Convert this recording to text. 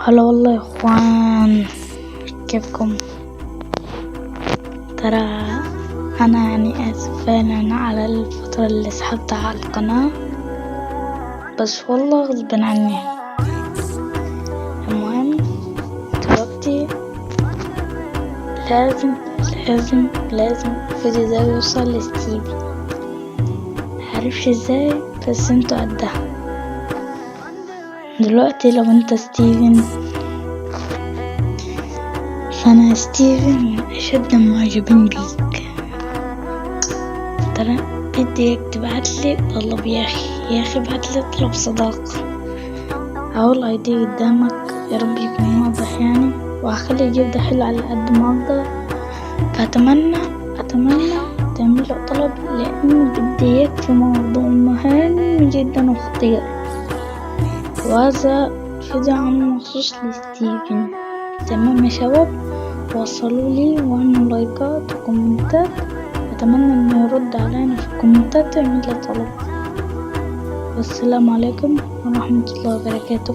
هلا والله يا اخوان، كيفكم؟ ترى انا اسف فعلا على الفترة اللي سحبتها على القناة، بس والله غصب عني. المهم دلوقتي لازم لازم الفيديو ده يوصل لستيفي. معرفش ازاي بس انتوا قدها. دلوقتي لو انت ستيفن، فانا ستيفن من اشد المعجبين بيك. ترى بدي تبعتلي طلب يا اخي ابعتلي طلب صداقة او الايدي قدامك، يا رب يكون واضح وهخلي الجيب ده حلو على قد ما اقدر. فاتمنى تعمل له طلب، لانه بدي اياك في موضوع مهم جدا وخطير، وهذا فيديو عامل مخصوص لستيفن. تمام يا شباب، وصلوا لي واعملوا لايكات وكومنتات. اتمنى انه يرد علينا في الكومنتات ويعمل لي طلب. والسلام عليكم ورحمة الله وبركاته.